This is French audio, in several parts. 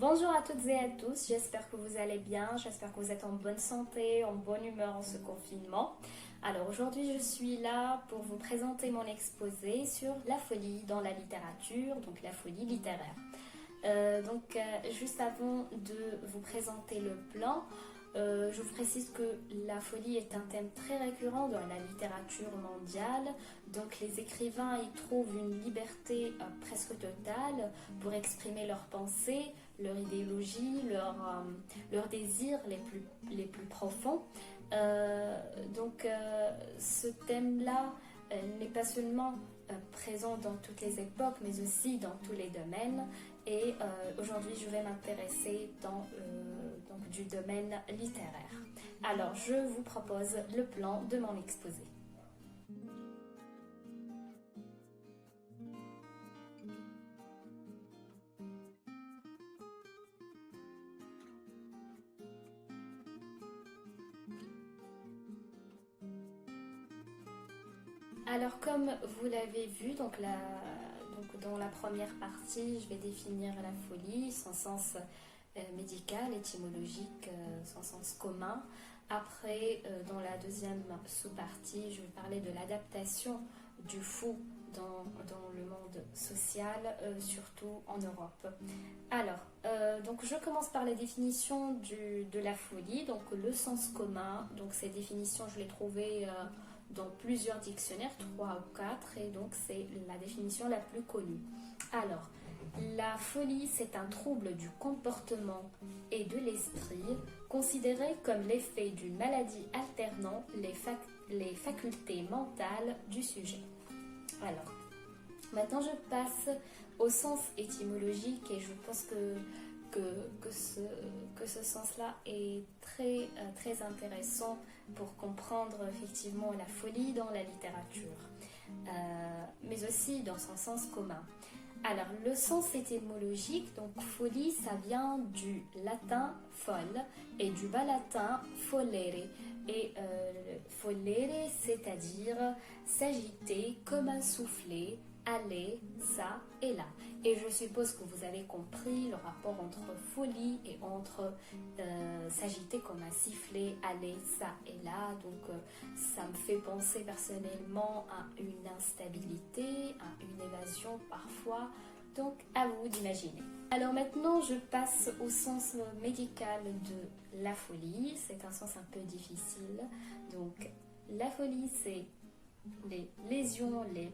Bonjour à toutes et à tous, j'espère que vous allez bien, j'espère que vous êtes en bonne santé, en bonne humeur en ce confinement. Alors aujourd'hui je suis là pour vous présenter mon exposé sur la folie dans la littérature, donc la folie littéraire. Juste avant de vous présenter le plan, je vous précise que la folie est un thème très récurrent dans la littérature mondiale. Donc les écrivains y trouvent une liberté presque totale pour exprimer leurs pensées, leur idéologie, leurs désirs les plus profonds. Ce thème-là n'est pas seulement présent dans toutes les époques, mais aussi dans tous les domaines. Et aujourd'hui, je vais m'intéresser du domaine littéraire. Alors, je vous propose le plan de mon exposé. Alors, comme vous l'avez vu, dans la première partie, je vais définir la folie, son sens médical, étymologique, son sens commun. Après, dans la deuxième sous-partie, je vais parler de l'adaptation du fou dans le monde social, surtout en Europe. Alors, je commence par la définition de la folie, donc le sens commun. Donc ces définitions, je les trouvais dans plusieurs dictionnaires, 3 ou 4, et donc c'est la définition la plus connue. Alors, la folie, c'est un trouble du comportement et de l'esprit, considéré comme l'effet d'une maladie alternant les facultés mentales du sujet. Alors, maintenant je passe au sens étymologique et je pense que ce sens-là est très intéressant pour comprendre effectivement la folie dans la littérature, mais aussi dans son sens commun. Alors, le sens étymologique, donc folie, ça vient du latin folle et du bas latin follere. Et follere, c'est-à-dire s'agiter comme un soufflet, aller, ça et là. Et je suppose que vous avez compris le rapport entre folie et entre s'agiter comme un sifflet, aller, ça et là. Donc ça me fait penser personnellement à une instabilité, à une évasion parfois. Donc à vous d'imaginer. Alors maintenant je passe au sens médical de la folie. C'est un sens un peu difficile. Donc la folie, c'est les lésions les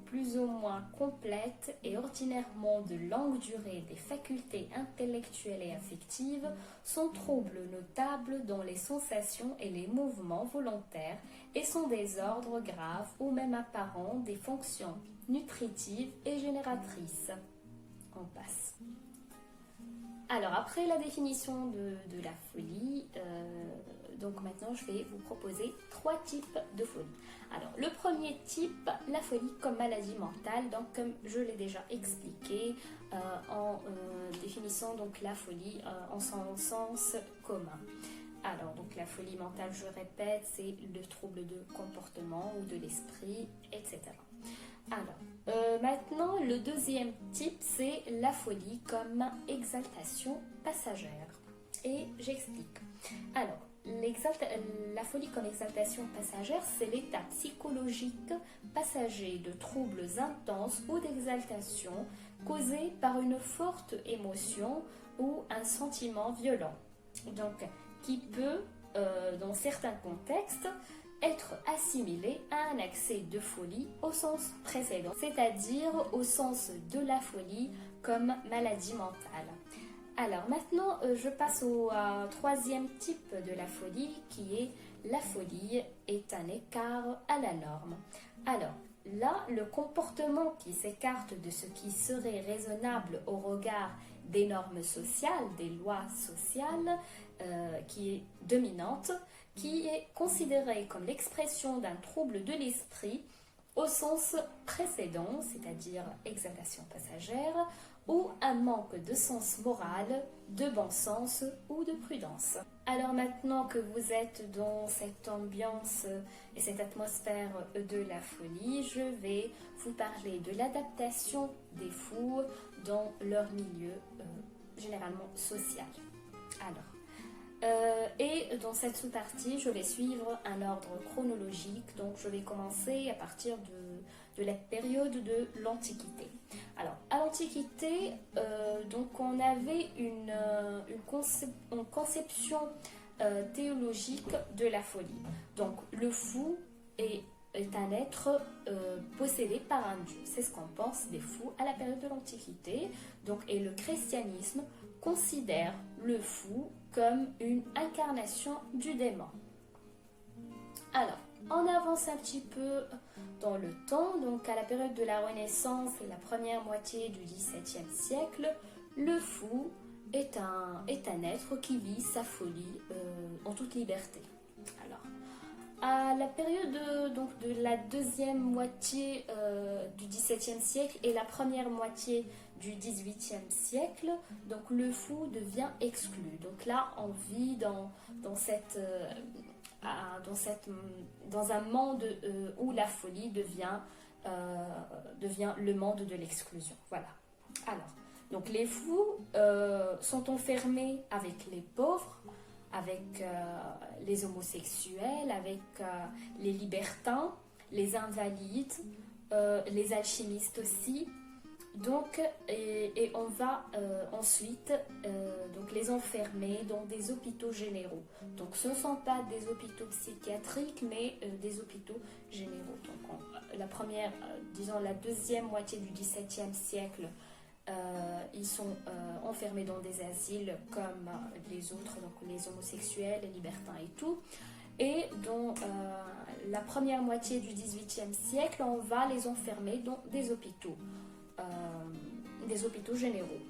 plus ou moins complètes et ordinairement de longue durée des facultés intellectuelles et affectives sont troubles notables dans les sensations et les mouvements volontaires et sont des ordres graves ou même apparents des fonctions nutritives et génératrices. On passe. Alors après la définition de la folie, donc maintenant je vais vous proposer 3 types de folie. Alors le premier type, la folie comme maladie mentale, donc comme je l'ai déjà expliqué en définissant donc la folie en son sens commun. Alors donc la folie mentale, je répète, c'est le trouble de comportement ou de l'esprit, etc. Alors, maintenant, le deuxième type, c'est la folie comme exaltation passagère. Et j'explique. Alors, la folie comme exaltation passagère, c'est l'état psychologique passager de troubles intenses ou d'exaltation causés par une forte émotion ou un sentiment violent. Donc, qui peut, dans certains contextes, être assimilé à un accès de folie au sens précédent, c'est-à-dire au sens de la folie comme maladie mentale. Alors maintenant, je passe au troisième type de la folie qui est la folie est un écart à la norme. Alors là, le comportement qui s'écarte de ce qui serait raisonnable au regard des normes sociales, des lois sociales, qui est dominante, qui est considérée comme l'expression d'un trouble de l'esprit au sens précédent, c'est-à-dire exaltation passagère, ou un manque de sens moral, de bon sens ou de prudence. Alors maintenant que vous êtes dans cette ambiance et cette atmosphère de la folie, je vais vous parler de l'adaptation des fous dans leur milieu généralement sociale. Alors, et dans cette sous-partie, je vais suivre un ordre chronologique, donc je vais commencer à partir de la période de l'Antiquité. Alors, à l'Antiquité, donc on avait une conception théologique de la folie. Donc, le fou est un être possédé par un dieu. C'est ce qu'on pense des fous à la période de l'Antiquité. Donc, et le christianisme considère le fou comme une incarnation du démon. Alors, on avance un petit peu dans le temps, donc à la période de la Renaissance et la première moitié du XVIIe siècle, le fou est un être qui vit sa folie en toute liberté. Alors, à la période donc, de la deuxième moitié du XVIIe siècle et la première moitié du XVIIIe siècle, donc le fou devient exclu. Donc là, on vit dans un monde où la folie devient le monde de l'exclusion. Voilà. Alors, donc les fous sont enfermés avec les pauvres, avec les homosexuels, avec les libertins, les invalides, les alchimistes aussi. Donc, et on va ensuite donc les enfermer dans des hôpitaux généraux. Donc, ce ne sont pas des hôpitaux psychiatriques, mais des hôpitaux généraux. Donc, disons la deuxième moitié du XVIIe siècle, ils sont enfermés dans des asiles comme les autres, donc les homosexuels, les libertins et tout. Et dans la première moitié du XVIIIe siècle, on va les enfermer dans des hôpitaux généraux,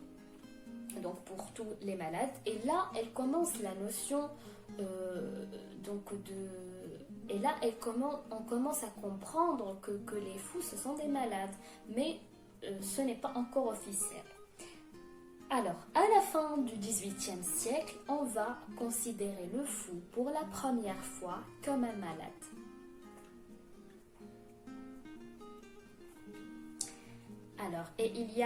donc pour tous les malades. Et là, elle commence la notion et là, on commence à comprendre que les fous, ce sont des malades, mais ce n'est pas encore officiel. Alors, à la fin du XVIIIe siècle, on va considérer le fou pour la première fois comme un malade. Alors, et il y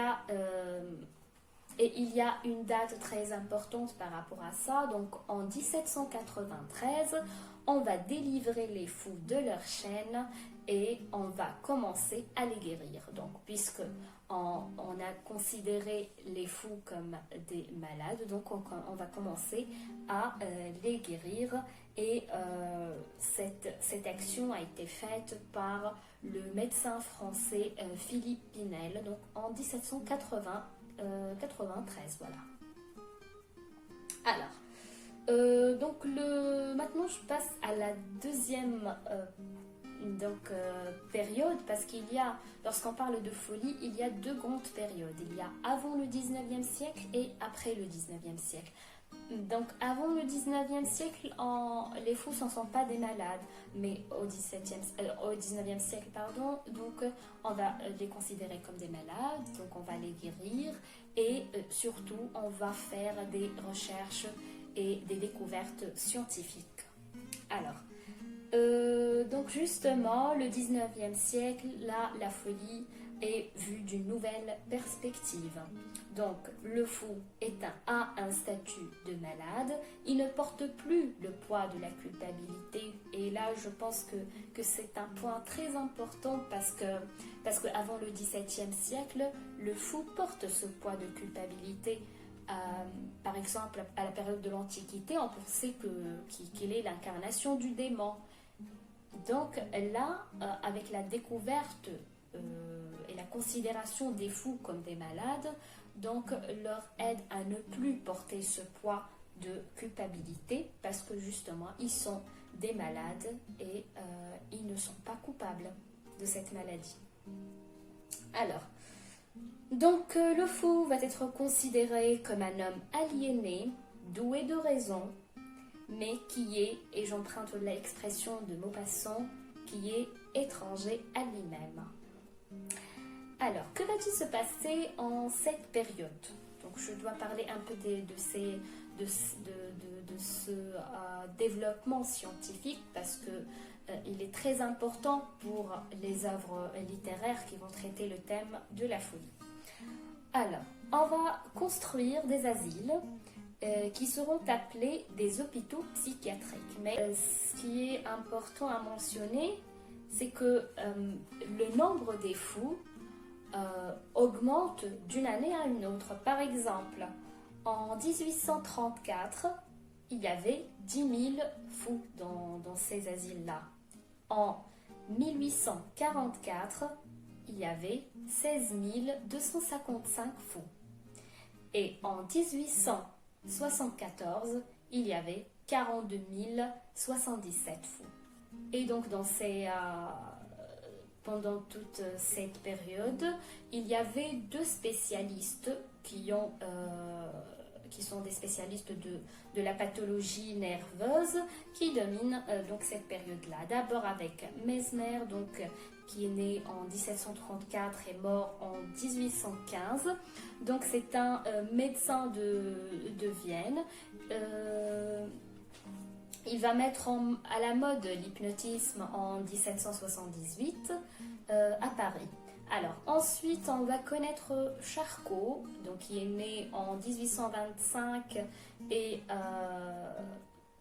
a une date très importante par rapport à ça. Donc, en 1793, on va délivrer les fous de leur chaîne et on va commencer à les guérir. Donc, puisque on a considéré les fous comme des malades, donc on va commencer à les guérir. Et cette action a été faite par le médecin français Philippe Pinel, donc en 1793, voilà. Alors, donc maintenant je passe à la deuxième période, parce lorsqu'on parle de folie, il y a deux grandes périodes. Il y a avant le 19e siècle et après le 19e siècle. Donc avant le 19e siècle, les fous ne sont pas des malades, mais au 19e siècle, donc on va les considérer comme des malades, donc on va les guérir et surtout on va faire des recherches et des découvertes scientifiques. Alors, donc justement, le 19e siècle, là, la folie est vue d'une nouvelle perspective. Donc, le fou a un statut de malade, il ne porte plus le poids de la culpabilité. Et là, je pense que c'est un point très important parce que avant le XVIIe siècle, le fou porte ce poids de culpabilité. Par exemple, à la période de l'Antiquité, on pensait qu'il est l'incarnation du démon. Donc là, avec la découverte et la considération des fous comme des malades, donc leur aide à ne plus porter ce poids de culpabilité parce que justement, ils sont des malades et ils ne sont pas coupables de cette maladie. Alors, donc le fou va être considéré comme un homme aliéné, doué de raison, mais qui est, et j'emprunte l'expression de Maupassant, qui est étranger à lui-même. Alors, que va-t-il se passer en cette période? Donc, je dois parler un peu de ce développement scientifique parce que il est très important pour les œuvres littéraires qui vont traiter le thème de la folie. Alors, on va construire des asiles qui seront appelés des hôpitaux psychiatriques. Mais ce qui est important à mentionner, c'est que le nombre des fous augmente d'une année à une autre. Par exemple, en 1834, il y avait 10 000 fous dans ces asiles-là. En 1844, il y avait 16 255 fous. Et en 1874, il y avait 42 077 fous. Et donc pendant toute cette période, il y avait deux spécialistes qui sont des spécialistes de la pathologie nerveuse qui dominent donc cette période-là. D'abord avec Mesmer, donc, qui est né en 1734 et mort en 1815. Donc c'est un médecin de Vienne. Il va mettre à la mode l'hypnotisme en 1778 à Paris. Alors ensuite on va connaître Charcot, donc qui est né en 1825 et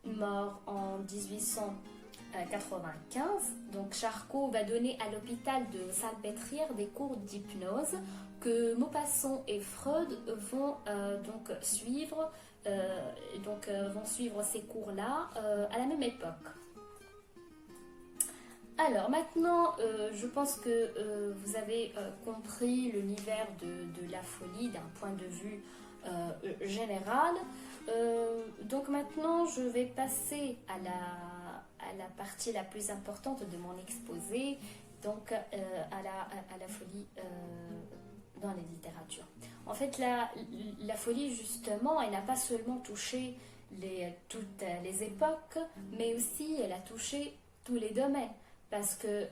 mort en 1895. Donc Charcot va donner à l'hôpital de Salpêtrière des cours d'hypnose que Maupassant et Freud vont donc suivre. Vont suivre ces cours-là à la même époque. Alors maintenant, je pense que vous avez compris l'univers de la folie d'un point de vue général. Donc maintenant, je vais passer à la partie la plus importante de mon exposé, donc à la folie dans la littérature. En fait, la folie, justement, elle n'a pas seulement touché toutes les époques, mais aussi elle a touché tous les domaines. Parce que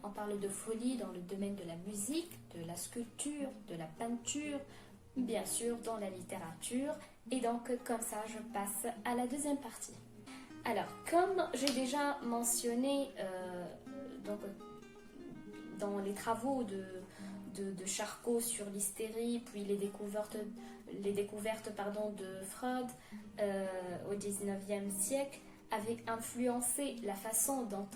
on parle de folie dans le domaine de la musique, de la sculpture, de la peinture, bien sûr dans la littérature. Et donc, comme ça, je passe à la deuxième partie. Alors, comme j'ai déjà mentionné dans les travaux de Charcot sur l'hystérie, puis les découvertes de Freud au 19e siècle, avaient influencé la façon dont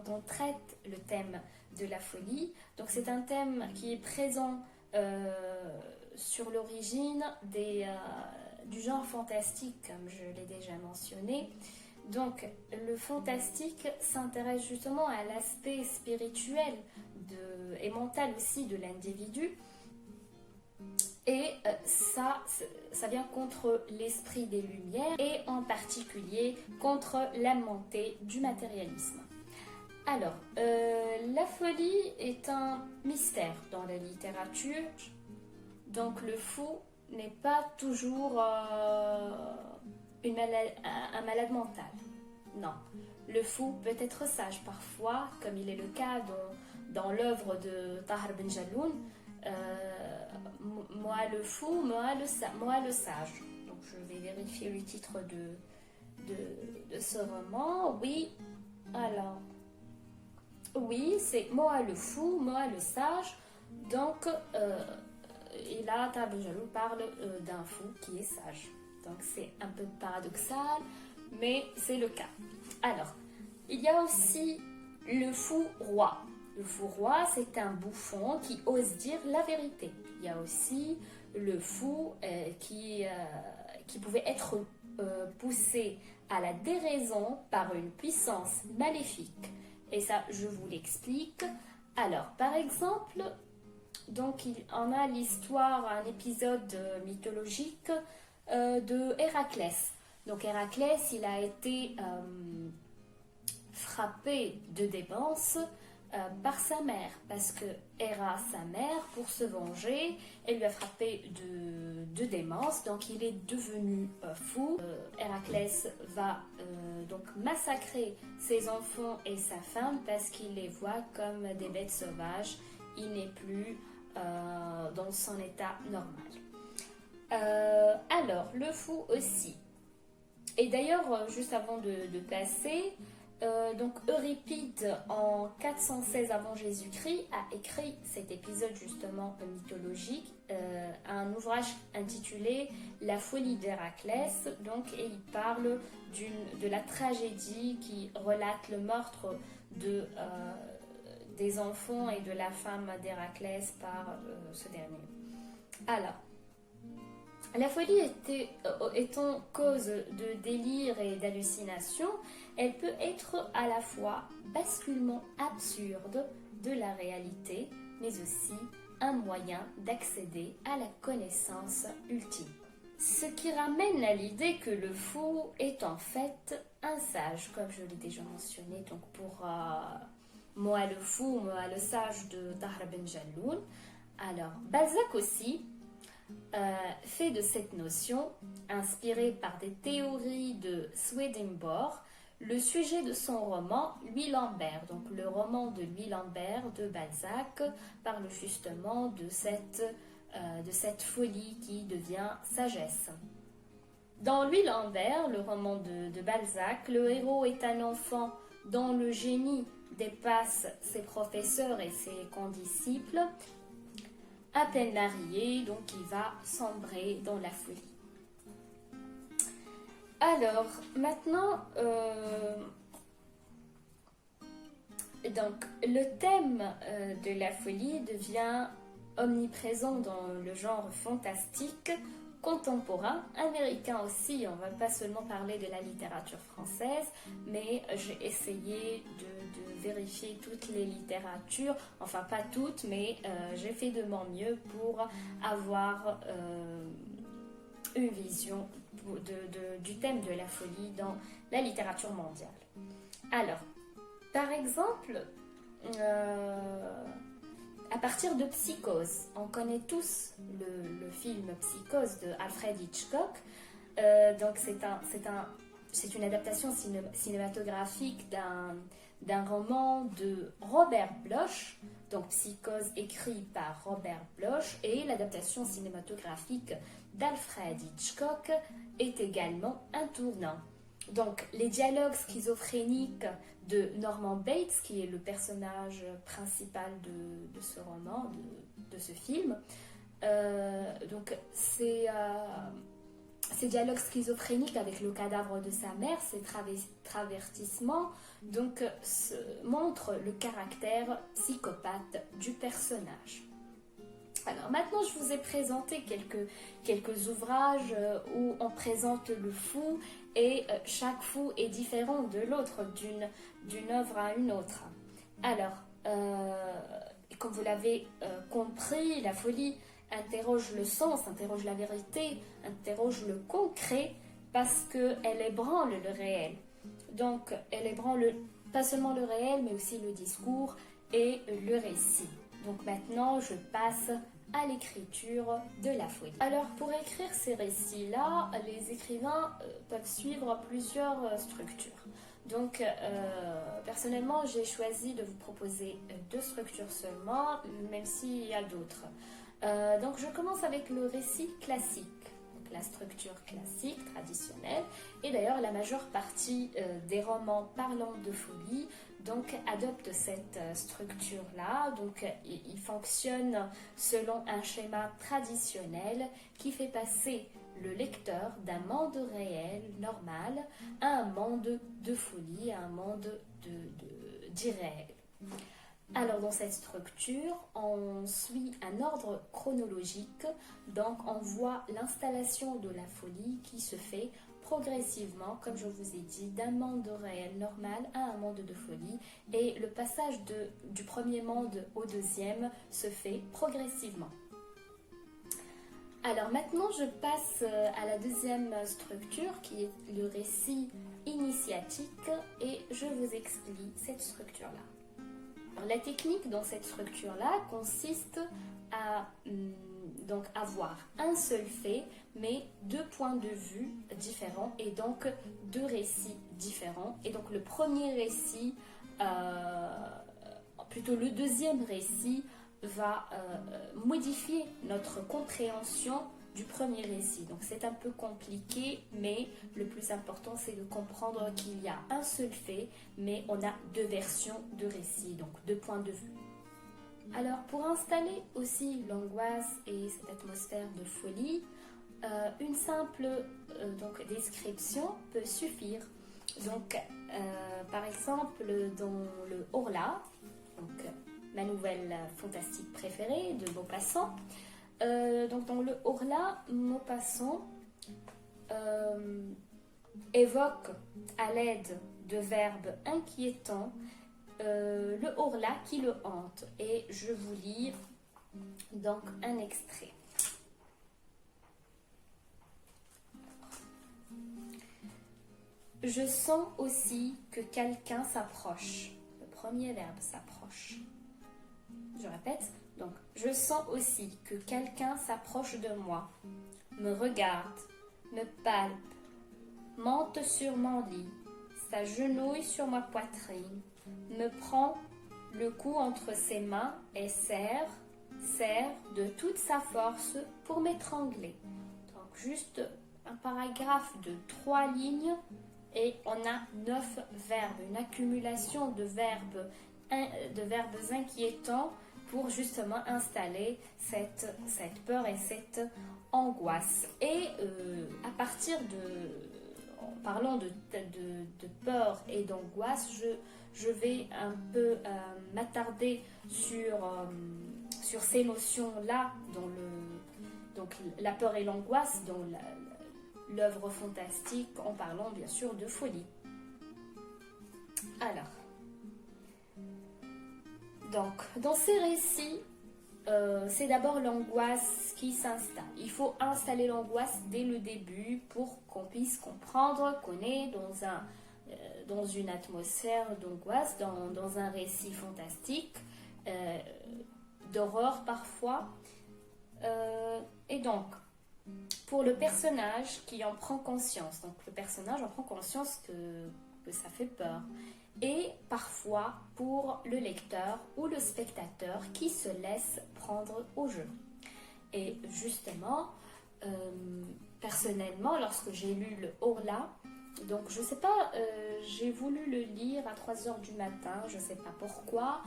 on traite le thème de la folie. Donc c'est un thème qui est présent sur l'origine du genre fantastique, comme je l'ai déjà mentionné. Donc le fantastique s'intéresse justement à l'aspect spirituel et mental aussi de l'individu. Et ça vient contre l'esprit des Lumières et en particulier contre la montée du matérialisme. Alors, la folie est un mystère dans la littérature. Donc le fou n'est pas toujours un malade mental. Non, le fou peut être sage parfois, comme il est le cas dans l'œuvre de Tahar Ben Jalloun. Moi le fou, moi le sage. Donc je vais vérifier le titre de ce roman. Oui, alors, oui, c'est moi le fou, moi le sage. Donc, et là, Tahar Ben Jalloun parle d'un fou qui est sage. Donc c'est un peu paradoxal, mais c'est le cas. Alors, il y a aussi le fou roi. Le fou roi, c'est un bouffon qui ose dire la vérité. Il y a aussi le fou qui pouvait être poussé à la déraison par une puissance maléfique. Et ça, je vous l'explique. Alors, par exemple, donc on a l'histoire, un épisode mythologique de Héraclès. Donc Héraclès, il a été frappé de démence par sa mère, parce que Héra, sa mère, pour se venger, elle lui a frappé de démence, donc il est devenu fou. Héraclès va donc massacrer ses enfants et sa femme parce qu'il les voit comme des bêtes sauvages. Il n'est plus dans son état normal. Alors, le fou aussi. Et d'ailleurs, juste avant de passer, donc Euripide, en 416 avant Jésus-Christ, a écrit cet épisode justement mythologique un ouvrage intitulé La folie d'Héraclès, donc, et il parle de la tragédie qui relate le meurtre des enfants et de la femme d'Héraclès par ce dernier. Alors, la folie étant cause de délire et d'hallucination, elle peut être à la fois basculement absurde de la réalité, mais aussi un moyen d'accéder à la connaissance ultime. Ce qui ramène à l'idée que le fou est en fait un sage, comme je l'ai déjà mentionné, donc pour Moa le fou, Moa le sage de Tahar Ben Jalloun. Alors, Balzac aussi fait de cette notion, inspirée par des théories de Swedenborg, le sujet de son roman Louis Lambert. Donc le roman de Louis Lambert de Balzac parle justement de cette folie qui devient sagesse. Dans Louis Lambert, le roman de Balzac, le héros est un enfant dont le génie dépasse ses professeurs et ses condisciples. À peine marié, donc il va sombrer dans la folie. Alors, maintenant, donc, le thème de la folie devient omniprésent dans le genre fantastique contemporain, américain aussi. On ne va pas seulement parler de la littérature française, mais j'ai essayé de vérifier toutes les littératures, enfin pas toutes, mais j'ai fait de mon mieux pour avoir une vision du thème de la folie dans la littérature mondiale. Alors, par exemple, à partir de Psychose, on connaît tous le film Psychose de Alfred Hitchcock. Donc c'est une adaptation cinématographique d'un roman de Robert Bloch, donc Psychose écrit par Robert Bloch, et l'adaptation cinématographique d'Alfred Hitchcock est également un tournant. Donc les dialogues schizophréniques de Norman Bates, qui est le personnage principal de ce roman, de ce film, donc ces dialogues schizophréniques avec le cadavre de sa mère, ces travertissements, donc montrent le caractère psychopathe du personnage. Alors maintenant, je vous ai présenté quelques ouvrages où on présente le fou et chaque fou est différent de l'autre, d'une œuvre à une autre. Alors, comme vous l'avez compris, la folie interroge le sens, interroge la vérité, interroge le concret parce qu'elle ébranle le réel. Donc, elle ébranle pas seulement le réel, mais aussi le discours et le récit. Donc maintenant, je passe à l'écriture de la folie. Alors, pour écrire ces récits-là, les écrivains peuvent suivre plusieurs structures. Donc, personnellement, j'ai choisi de vous proposer 2 structures seulement, même s'il y a d'autres. Donc, je commence avec le récit classique. Donc, la structure classique, traditionnelle. Et d'ailleurs, la majeure partie des romans parlant de folie donc adopte cette structure-là. Donc il fonctionne selon un schéma traditionnel qui fait passer le lecteur d'un monde réel, normal, à un monde de folie, à un monde d'irréel. Alors dans cette structure, on suit un ordre chronologique, donc on voit l'installation de la folie qui se fait progressivement, comme je vous ai dit, d'un monde réel normal à un monde de folie, et le passage du premier monde au deuxième se fait progressivement. Alors maintenant, je passe à la deuxième structure qui est le récit initiatique et je vous explique cette structure-là. Alors, la technique dans cette structure-là consiste à donc avoir un seul fait, mais 2 points de vue différents et donc 2 récits différents. Et donc le premier récit, plutôt le deuxième récit, va modifier notre compréhension du premier récit. Donc c'est un peu compliqué, mais le plus important c'est de comprendre qu'il y a un seul fait, mais on a 2 versions de récit, donc 2 points de vue. Alors, pour installer aussi l'angoisse et cette atmosphère de folie, une simple donc, description peut suffire. Donc, par exemple, dans le Horla, donc, ma nouvelle fantastique préférée de Maupassant, donc dans le Horla, Maupassant évoque à l'aide de verbes inquiétants le Horla qui le hante. Et je vous lis donc un extrait. Je sens aussi que quelqu'un s'approche. Le premier verbe s'approche. Je répète, donc je sens aussi que quelqu'un s'approche de moi, me regarde, me palpe, monte sur mon lit, s'agenouille sur ma poitrine, me prend le cou entre ses mains et serre de toute sa force pour m'étrangler. Donc juste un paragraphe de 3 lignes et on a 9 verbes, une accumulation de verbes inquiétants pour justement installer cette peur et cette angoisse. Et à partir en parlant de peur et d'angoisse, je vais un peu m'attarder sur ces notions-là, donc la peur et l'angoisse dans l'œuvre fantastique, en parlant bien sûr de folie. Alors, donc, dans ces récits, c'est d'abord l'angoisse qui s'installe. Il faut installer l'angoisse dès le début pour qu'on puisse comprendre qu'on est dans une atmosphère d'angoisse, dans un récit fantastique, d'horreur parfois. Et donc, pour le personnage qui en prend conscience, donc le personnage en prend conscience que ça fait peur. Et parfois pour le lecteur ou le spectateur qui se laisse prendre au jeu. Et justement, personnellement, lorsque j'ai lu le Horla, donc je sais pas, j'ai voulu le lire à 3h du matin, je sais pas pourquoi,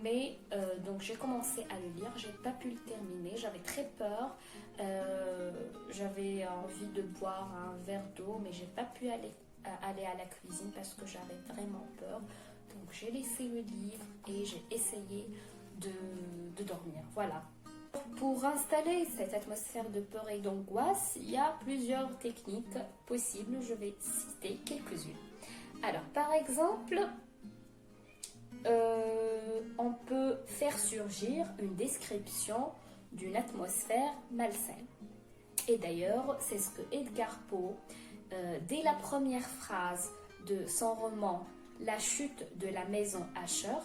mais donc j'ai commencé à le lire, j'ai pas pu le terminer, j'avais très peur, j'avais envie de boire un verre d'eau, mais j'ai pas pu aller à la cuisine parce que j'avais vraiment peur. Donc j'ai laissé le livre et j'ai essayé de dormir. Voilà. Pour installer cette atmosphère de peur et d'angoisse, il y a plusieurs techniques possibles. Je vais citer quelques-unes. Alors, par exemple, on peut faire surgir une description d'une atmosphère malsaine. Et d'ailleurs, c'est ce que Edgar Poe, dès la première phrase de son roman La chute de la maison Asher,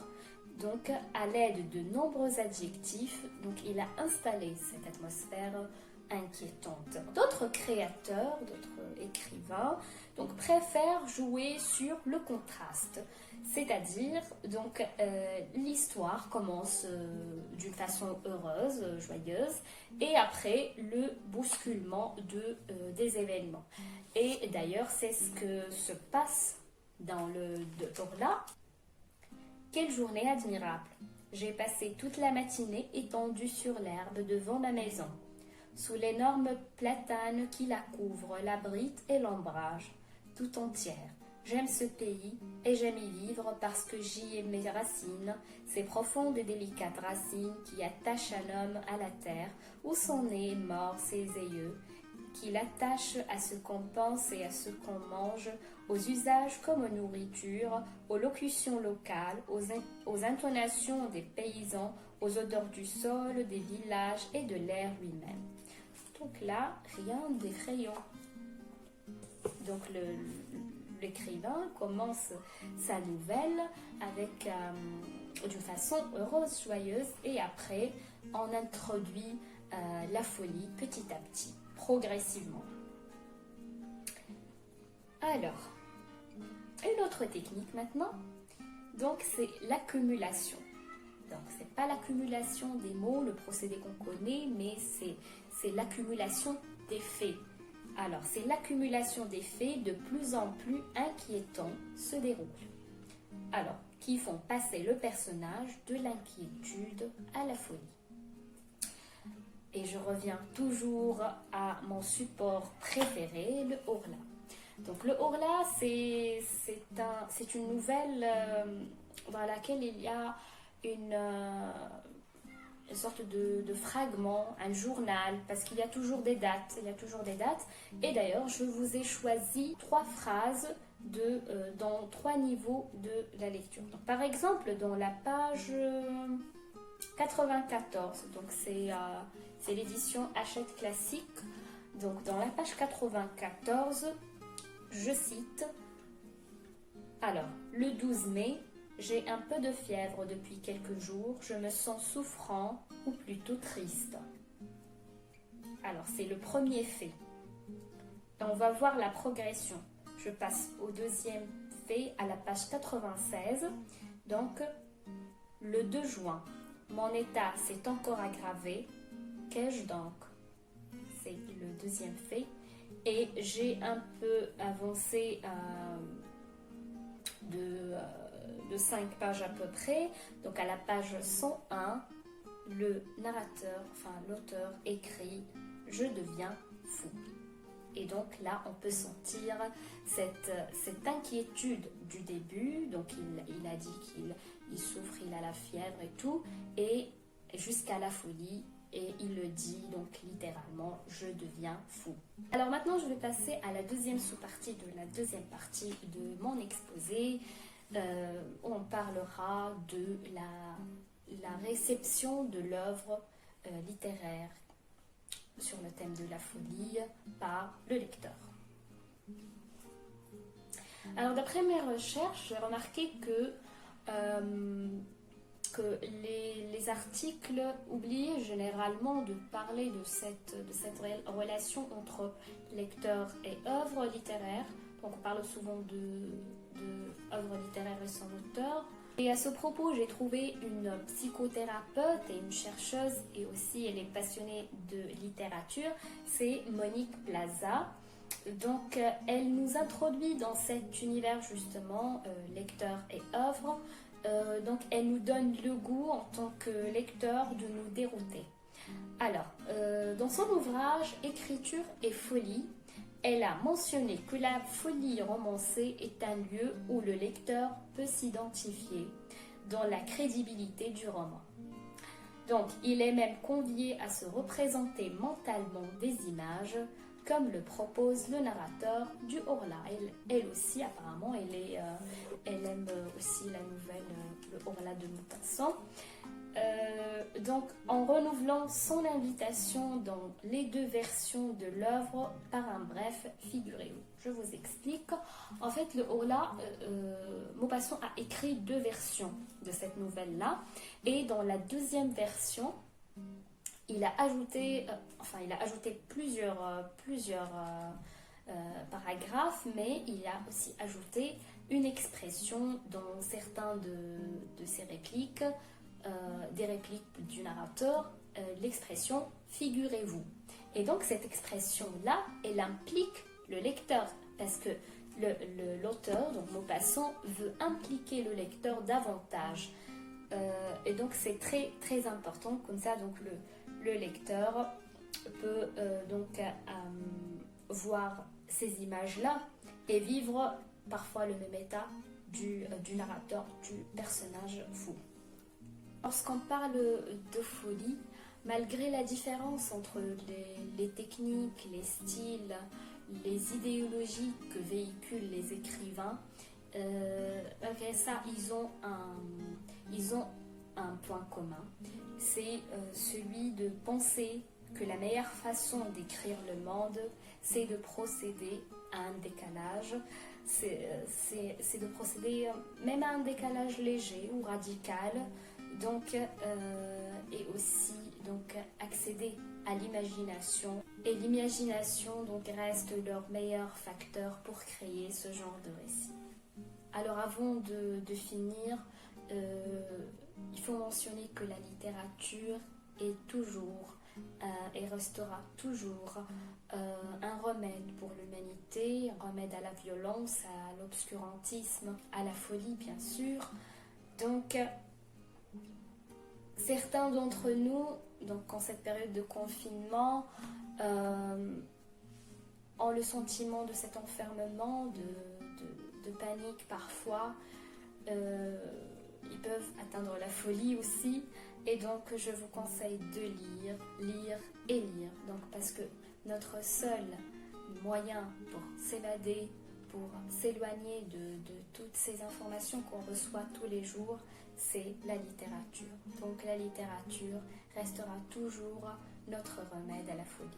donc à l'aide de nombreux adjectifs, donc il a installé cette atmosphère inquiétante. D'autres créateurs, d'autres écrivains, donc préfèrent jouer sur le contraste, c'est-à-dire donc l'histoire commence d'une façon heureuse, joyeuse, et après le bousculement des événements. Et d'ailleurs, c'est ce que se passe dans le Horla. Quelle journée admirable! J'ai passé toute la matinée étendue sur l'herbe devant ma maison, sous l'énorme platane qui la couvre, l'abrite et l'ombrage, tout entière. J'aime ce pays et j'aime y vivre parce que j'y ai mes racines, ces profondes et délicates racines qui attachent un homme à la terre, où sont nés, morts ses aïeux, qui l'attachent à ce qu'on pense et à ce qu'on mange, aux usages comme aux nourritures, aux locutions locales, aux intonations des paysans, aux odeurs du sol, des villages et de l'air lui-même. Donc là, rien d'effrayant. Donc l'écrivain commence sa nouvelle avec d'une façon heureuse, joyeuse, et après on introduit la folie petit à petit, progressivement. Alors, une autre technique maintenant, donc c'est l'accumulation. Donc c'est pas l'accumulation des mots, le procédé qu'on connaît, mais c'est l'accumulation des faits. Alors, c'est l'accumulation des faits de plus en plus inquiétants se déroule. Alors, qui font passer le personnage de l'inquiétude à la folie. Et je reviens toujours à mon support préféré, le Horla. Donc le Horla, c'est une nouvelle dans laquelle il y a une sorte de fragment, un journal, parce qu'il y a toujours des dates. Et d'ailleurs, je vous ai choisi 3 phrases dans 3 niveaux de la lecture. Donc, par exemple, dans la page 94, donc c'est l'édition Hachette Classique. Donc dans la page 94, je cite: alors, le 12 mai, j'ai un peu de fièvre depuis quelques jours, je me sens souffrant ou plutôt triste. Alors, c'est le premier fait. Et on va voir la progression. Je passe au deuxième fait à la page 96. Donc, le 2 juin, mon état s'est encore aggravé. Qu'ai-je donc? C'est le deuxième fait. Et j'ai un peu avancé de 5 pages à peu près. Donc à la page 101, le narrateur, enfin l'auteur écrit « Je deviens fou ». Et donc là, on peut sentir cette inquiétude du début. Donc il a dit qu'il souffre, il a la fièvre et tout, et jusqu'à la folie. Et il le dit donc littéralement, je deviens fou. Alors maintenant, je vais passer à la deuxième sous-partie de la deuxième partie de mon exposé, où on parlera de la réception de l'œuvre littéraire sur le thème de la folie par le lecteur. Alors d'après mes recherches, j'ai remarqué que les articles oubliaient généralement de parler de cette relation entre lecteur et œuvre littéraire. Donc on parle souvent de œuvre littéraire et son auteur. Et à ce propos, j'ai trouvé une psychothérapeute et une chercheuse, et aussi elle est passionnée de littérature, c'est Monique Plaza. Donc elle nous introduit dans cet univers justement, lecteur et œuvre. Donc elle nous donne le goût en tant que lecteur de nous dérouter. Alors, dans son ouvrage Écriture et folie, elle a mentionné que la folie romancée est un lieu où le lecteur peut s'identifier dans la crédibilité du roman. Donc il est même convié à se représenter mentalement des images, comme le propose le narrateur du Horla. Elle aussi, apparemment, elle aime aussi la nouvelle Le Horla de Maupassant. Donc, en renouvelant son invitation dans les 2 versions de l'œuvre par un bref, figurez-vous. Je vous explique. En fait, le Horla, Maupassant a écrit 2 versions de cette nouvelle-là. Et dans la deuxième version, il a ajouté plusieurs paragraphes, mais il a aussi ajouté une expression dans certains de ses répliques, des répliques du narrateur, l'expression « figurez-vous ». Et donc cette expression-là, elle implique le lecteur, parce que l'auteur, donc Maupassant, veut impliquer le lecteur davantage. Et donc c'est très très important, comme ça donc le lecteur peut voir ces images-là et vivre parfois le même état du narrateur, du personnage fou. Lorsqu'on parle de folie, malgré la différence entre les techniques, les styles, les idéologies que véhiculent les écrivains, malgré ça, ils ont un point commun. C'est celui de penser que la meilleure façon d'écrire le monde, c'est de procéder à un décalage. C'est de procéder même à un décalage léger ou radical, donc, et aussi donc, accéder à l'imagination. Et l'imagination donc, reste leur meilleur facteur pour créer ce genre de récit. Alors avant de finir, il faut mentionner que la littérature est toujours et restera toujours un remède pour l'humanité, un remède à la violence, à l'obscurantisme, à la folie bien sûr. Donc, certains d'entre nous, donc en cette période de confinement, ont le sentiment de cet enfermement, de panique parfois. Ils peuvent atteindre la folie aussi. Et donc, je vous conseille de lire, lire et lire. Donc, parce que notre seul moyen pour s'évader, pour s'éloigner de toutes ces informations qu'on reçoit tous les jours, c'est la littérature. Donc, la littérature restera toujours notre remède à la folie.